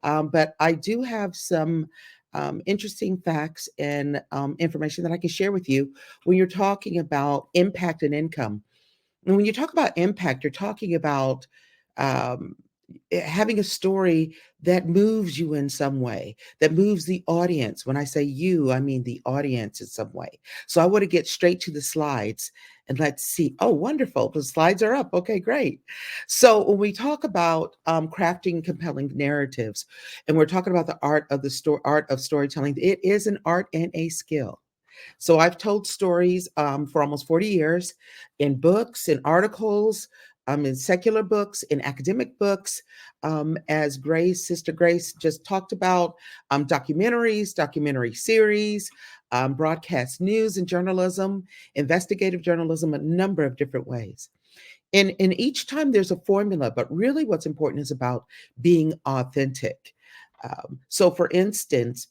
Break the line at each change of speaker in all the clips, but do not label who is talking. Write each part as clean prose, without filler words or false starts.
But I do have some interesting facts and information that I can share with you when you're talking about impact and income. And when you talk about impact, you're talking about um, having a story that moves you in some way, that moves the audience. When I say you, I mean the audience in some way. So I want to get straight to the slides and let's see. Oh, wonderful. The slides are up. Okay, great. So when we talk about crafting compelling narratives, and we're talking about the art of storytelling, it is an art and a skill. So I've told stories for almost 40 years in books, in articles, in secular books, in academic books, as Sister Grace just talked about, documentaries, documentary series, broadcast news and journalism, investigative journalism, a number of different ways. And each time there's a formula, but really what's important is about being authentic. So, for instance,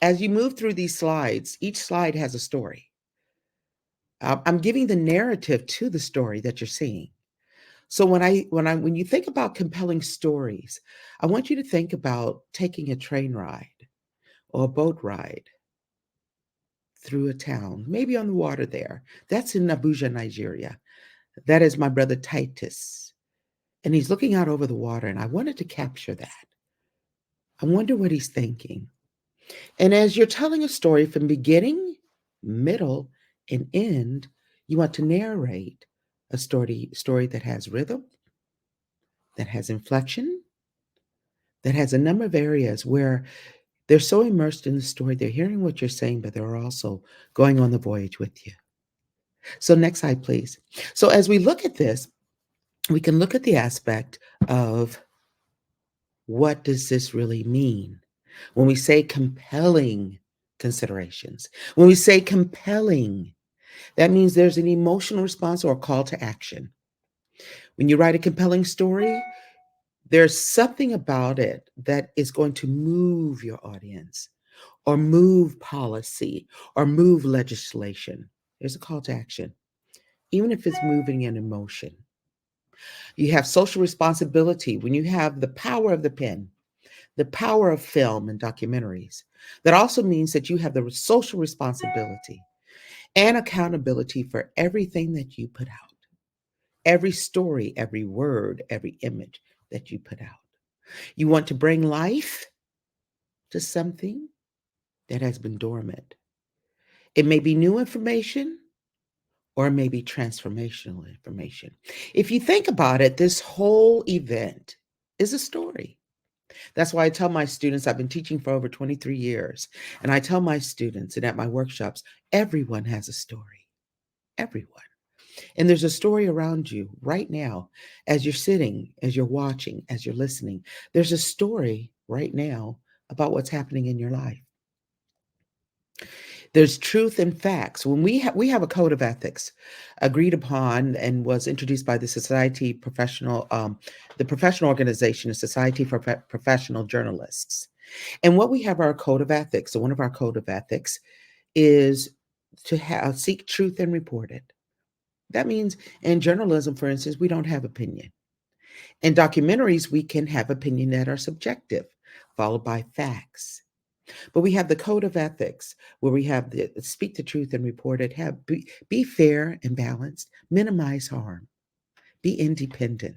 as you move through these slides, each slide has a story. I'm giving the narrative to the story that you're seeing. So when you think about compelling stories, I want you to think about taking a train ride or a boat ride through a town, maybe on the water there. That's in Abuja, Nigeria. That is my brother Titus. And he's looking out over the water, and I wanted to capture that. I wonder what he's thinking. And as you're telling a story from beginning, middle, and end, you want to narrate a story that has rhythm, that has inflection, that has a number of areas where they're so immersed in the story, they're hearing what you're saying, but they're also going on the voyage with you. So, next slide, please. So, as we look at this, we can look at the aspect of what does this really mean? When we say compelling considerations, when we say compelling, that means there's an emotional response or a call to action. When you write a compelling story, there's something about it that is going to move your audience or move policy or move legislation. There's a call to action, even if it's moving an emotion. You have social responsibility when you have the power of the pen, the power of film and documentaries. That also means that you have the social responsibility and accountability for everything that you put out, every story, every word, every image that you put out. You want to bring life to something that has been dormant. It may be new information or it may be transformational information. If you think about it, this whole event is a story. That's why I tell my students, I've been teaching for over 23 years, and I tell my students and at my workshops, everyone has a story. Everyone. And there's a story around you right now as you're sitting, as you're watching, as you're listening. There's a story right now about what's happening in your life. There's truth and facts. When we have a code of ethics agreed upon and was introduced by the professional organization, the Society for Professional Journalists. And what we have our code of ethics. So one of our code of ethics is to seek truth and report it. That means in journalism, for instance, we don't have opinion. In documentaries, we can have opinion that are subjective, followed by facts. But we have the code of ethics where we have the speak the truth and report it, be fair and balanced, minimize harm, be independent.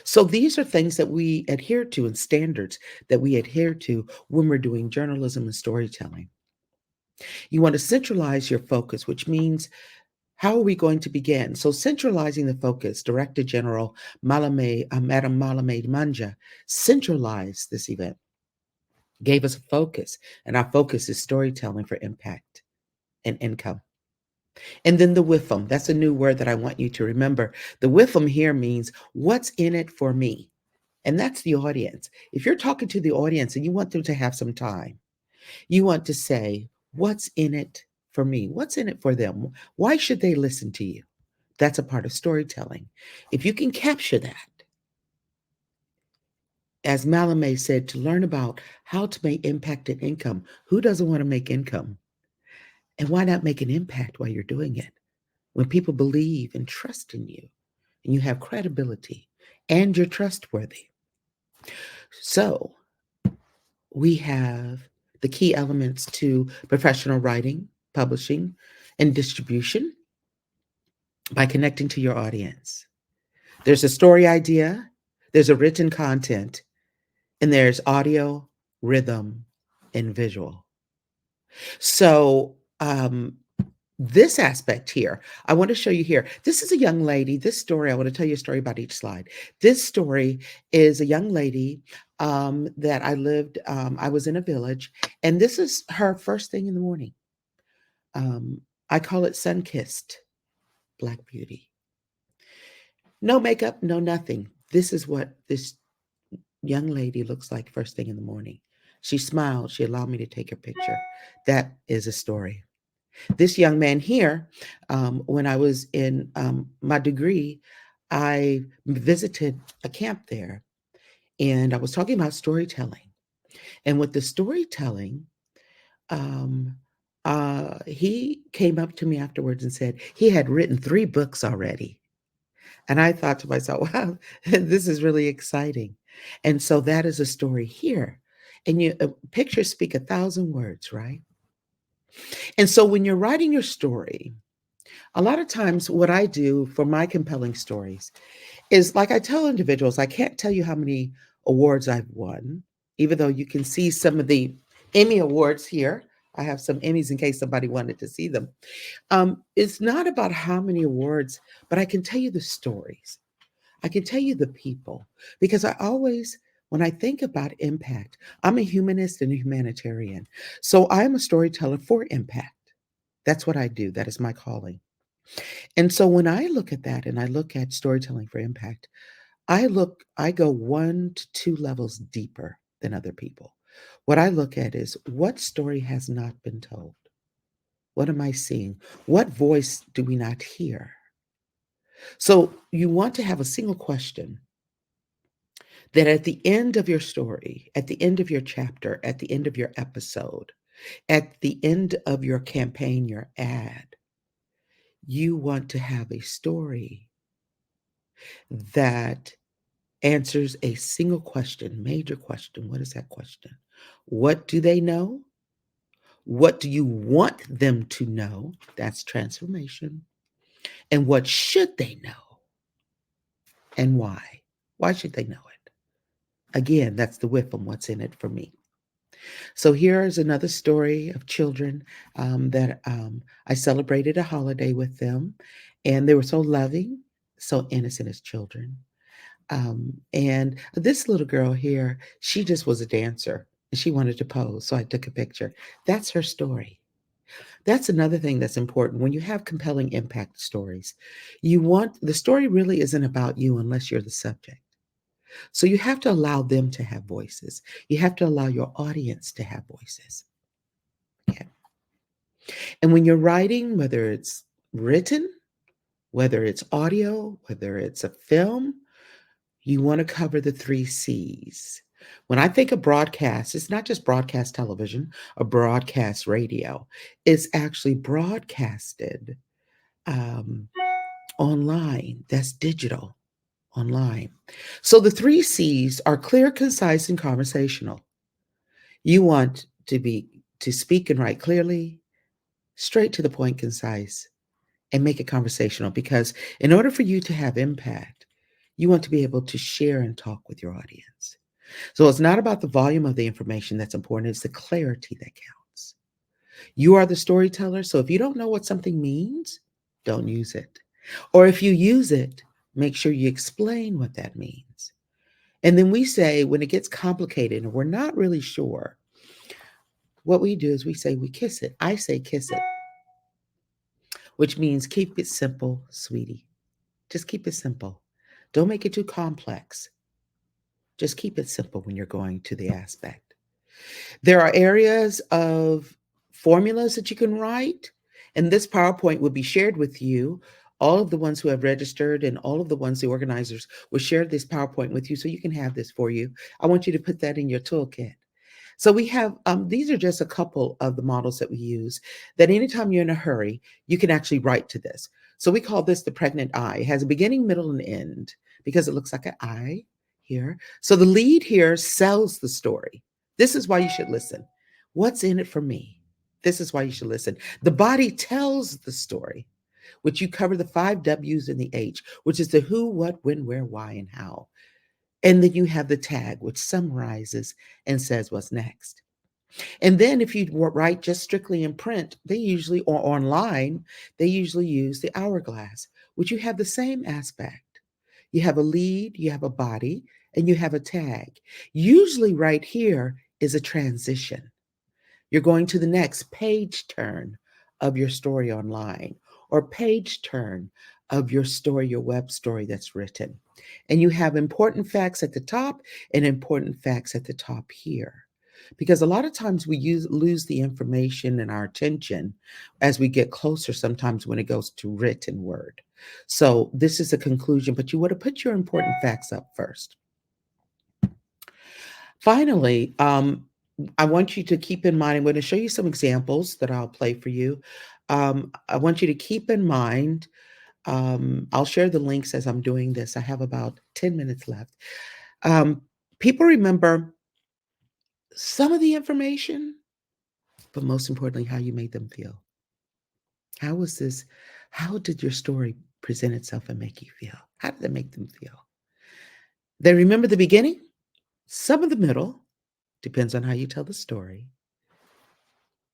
So these are things that we adhere to and standards that we adhere to when we're doing journalism and storytelling. You want to centralize your focus, which means how are we going to begin? So centralizing the focus, Director General Madam Malame Manja centralized this event, gave us a focus, and our focus is storytelling for impact and income. And then the WIFM, that's a new word that I want you to remember. The WIFM here means what's in it for me. And that's the audience. If you're talking to the audience and you want them to have some time, you want to say, what's in it for me? What's in it for them? Why should they listen to you? That's a part of storytelling. If you can capture that, as Malame said, to learn about how to make impact and income, who doesn't want to make income? And why not make an impact while you're doing it? When people believe and trust in you, and you have credibility, and you're trustworthy. So We have the key elements to professional writing, publishing, and distribution by connecting to your audience. There's a story idea, there's a written content, and there's audio, rhythm, and visual. So, this aspect here, I want to show you here. This is a young lady. This story, I want to tell you a story about each slide. This story is a young lady that I was in a village, and this is her first thing in the morning. I call it sun kissed Black Beauty. No makeup, no nothing. This is what this young lady looks like first thing in the morning. She smiled. She allowed me to take her picture. That is a story. This young man here, when I was in my degree, I visited a camp there and I was talking about storytelling. And with the storytelling, um, he came up to me afterwards and said he had written 3 books already. And I thought to myself, wow, this is really exciting. And so that is a story here. And pictures speak 1,000 words, right? And so when you're writing your story, a lot of times what I do for my compelling stories is like I tell individuals, I can't tell you how many awards I've won, even though you can see some of the Emmy awards here. I have some Emmys in case somebody wanted to see them. It's not about how many awards, but I can tell you the stories. I can tell you the people because when I think about impact, I'm a humanist and a humanitarian. So I'm a storyteller for impact. That's what I do. That is my calling. And so when I look at that and I look at storytelling for impact, I go 1 to 2 levels deeper than other people. What I look at is what story has not been told? What am I seeing? What voice do we not hear? So you want to have a single question that at the end of your story, at the end of your chapter, at the end of your episode, at the end of your campaign, your ad, you want to have a story that answers a single question, major question. What is that question? What do they know? What do you want them to know? That's transformation. And what should they know? And why? Why should they know it? Again, that's the whip and what's in it for me. So here is another story of children that I celebrated a holiday with them, and they were so loving, so innocent as children. And this little girl here, she just was a dancer and she wanted to pose. So I took a picture. That's her story. That's another thing that's important. When you have compelling impact stories, the story really isn't about you unless you're the subject. So you have to allow them to have voices. You have to allow your audience to have voices. Okay. And when you're writing, whether it's written, whether it's audio, whether it's a film, you want to cover the 3 C's. When I think of broadcast, it's not just broadcast television or broadcast radio. It's actually broadcasted um, online. That's digital online. So the 3 C's are clear, concise, and conversational. You want to speak and write clearly, straight to the point, concise, and make it conversational because in order for you to have impact, you want to be able to share and talk with your audience. So it's not about the volume of the information that's important, it's the clarity that counts. You are the storyteller, so if you don't know what something means, don't use it. Or if you use it, make sure you explain what that means. And then we say, when it gets complicated and we're not really sure, what we do is we say, we kiss it. I say, kiss it, which means keep it simple, sweetie. Just keep it simple. Don't make it too complex. Just keep it simple when you're going to the aspect. There are areas of formulas that you can write, and this PowerPoint will be shared with you. All of the ones who have registered and all of the ones, the organizers, will share this PowerPoint with you so you can have this for you. I want you to put that in your toolkit. So we have, these are just a couple of the models that we use that anytime you're in a hurry, you can actually write to this. So we call this the pregnant eye. It has a beginning, middle, and end because it looks like an eye here. So the lead here sells the story. This is why you should listen. What's in it for me? This is why you should listen. The body tells the story, which you cover the five W's and the H, which is the who, what, when, where, why, and how. And then you have the tag, which summarizes and says what's next. And then if you write just strictly in print, they usually, or online, they usually use the hourglass, which you have the same aspect. You have a lead, you have a body, and you have a tag. Usually, right here is a transition. You're going to the next page turn of your story online or page turn of your story, your web story that's written. And you have important facts at the top and important facts at the top here. Because a lot of times we lose the information and our attention as we get closer, sometimes when it goes to written word. So this is a conclusion, but you want to put your important facts up first. Finally, I want you to keep in mind, I'm going to show you some examples that I'll play for you. I want you to keep in mind, I'll share the links as I'm doing this. I have about 10 minutes left. Um, People remember some of the information, but most importantly, how you made them feel. How was this? How did your story present itself and make you feel? How did it make them feel? They remember the beginning, some of the middle, depends on how you tell the story,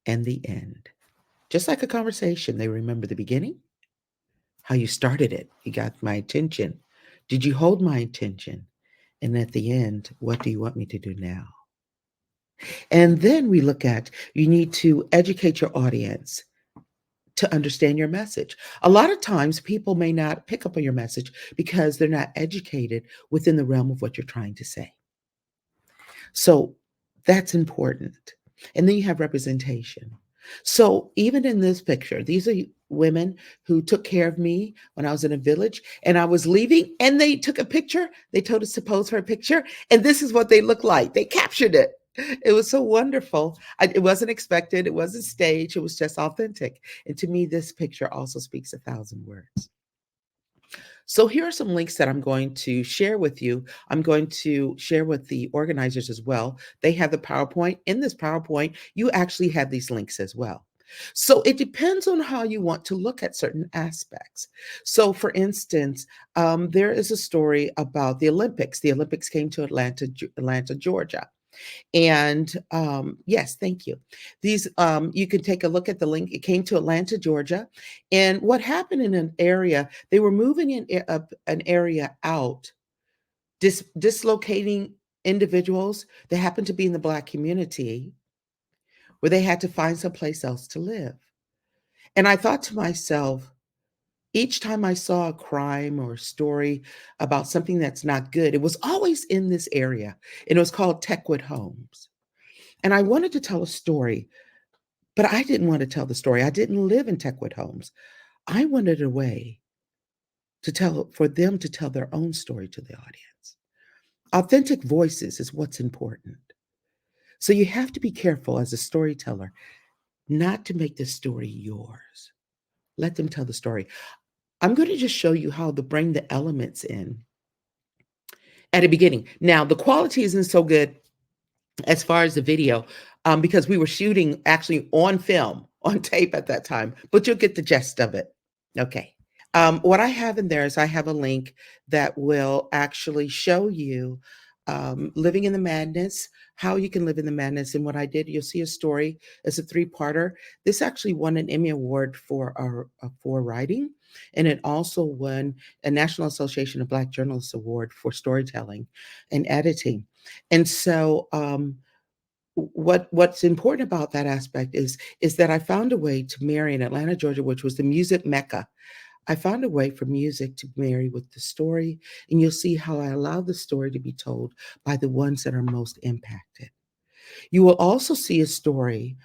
and the end. Just like a conversation, they remember the beginning, how you started it. You got my attention. Did you hold my attention? And at the end, what do you want me to do now? And then we look at you need to educate your audience to understand your message. A lot of times people may not pick up on your message because they're not educated within the realm of what you're trying to say. So that's important. And then you have representation. So even in this picture, these are women who took care of me when I was in a village and I was leaving and they took a picture. They told us to pose for a picture. And this is what they look like. They captured it. It was so wonderful. It wasn't expected. It wasn't staged. It was just authentic. And to me, this picture also speaks 1,000 words. So here are some links that I'm going to share with you. I'm going to share with the organizers as well. They have the PowerPoint. In this PowerPoint, you actually have these links as well. So it depends on how you want to look at certain aspects. So, for instance, there is a story about the Olympics. The Olympics came to Atlanta, Georgia. And yes, thank you. These you can take a look at the link. It came to Atlanta, Georgia, and what happened in an area, they were moving an area out, dislocating individuals that happened to be in the Black community, where they had to find someplace else to live. And I thought to myself, each time I saw a crime or a story about something that's not good, it was always in this area, and it was called Techwood Homes. And I wanted to tell a story, but I didn't want to tell the story. I didn't live in Techwood Homes. I wanted a way to tell for them to tell their own story to the audience. Authentic voices is what's important. So you have to be careful as a storyteller not to make the story yours. Let them tell the story. I'm going to just show you how to bring the elements in at the beginning. Now, the quality isn't so good as far as the video, because we were shooting actually on film, on tape at that time, but you'll get the gist of it. Okay. What I have in there is I have a link that will actually show you living in the madness, how you can live in the madness. And what I did, you'll see a story. It's a three-parter. This actually won an Emmy Award for writing, and it also won a National Association of Black Journalists Award for storytelling and editing. And so, what's important about that aspect is that I found a way to marry in Atlanta, Georgia, which was the music mecca. I found a way for music to marry with the story, and you'll see how I allow the story to be told by the ones that are most impacted. You will also see a story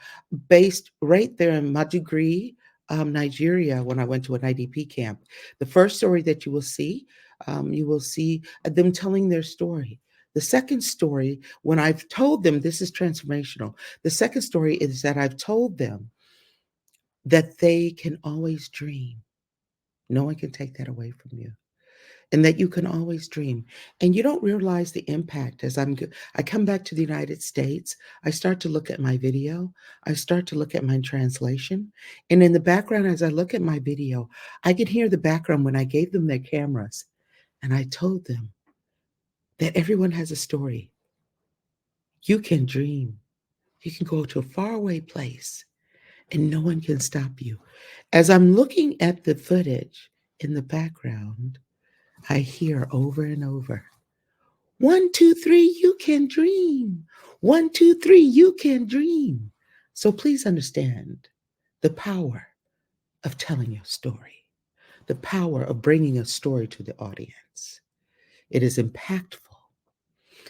based right there in Maiduguri, Nigeria, when I went to an IDP camp. The first story that you will see them telling their story. The second story, when I've told them this is transformational, the second story is that I've told them that they can always dream. No one can take that away from you. and that you can always dream. And you don't realize the impact as I come back to the United States, I start to look at my video, I start to look at my translation, and in the background as I look at my video, I can hear the background when I gave them their cameras and I told them that everyone has a story. You can dream. You can go to a faraway place and no one can stop you. As I'm looking at the footage in the background, I hear over and over, 1, 2, 3, you can dream. 1, 2, 3, you can dream. So please understand the power of telling your story, the power of bringing a story to the audience. It is impactful.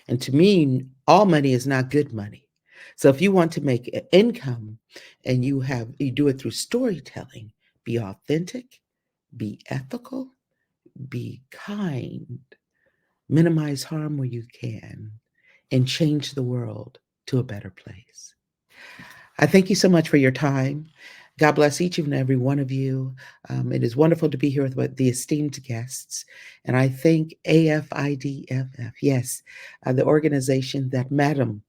And to me, all money is not good money. So if you want to make income and you do it through storytelling, be authentic, be ethical, be kind, minimize harm where you can, and change the world to a better place. I thank you so much for your time. God bless each and every one of you. It is wonderful to be here with the esteemed guests. And I thank AFIDFF, yes, the organization that Madam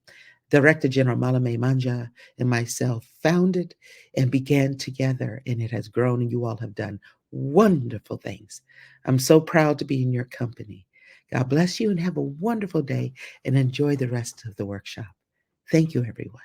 Director General Malame Manja and myself founded and began together, and it has grown, and you all have done wonderful things. I'm so proud to be in your company. God bless you and have a wonderful day and enjoy the rest of the workshop. Thank you, everyone.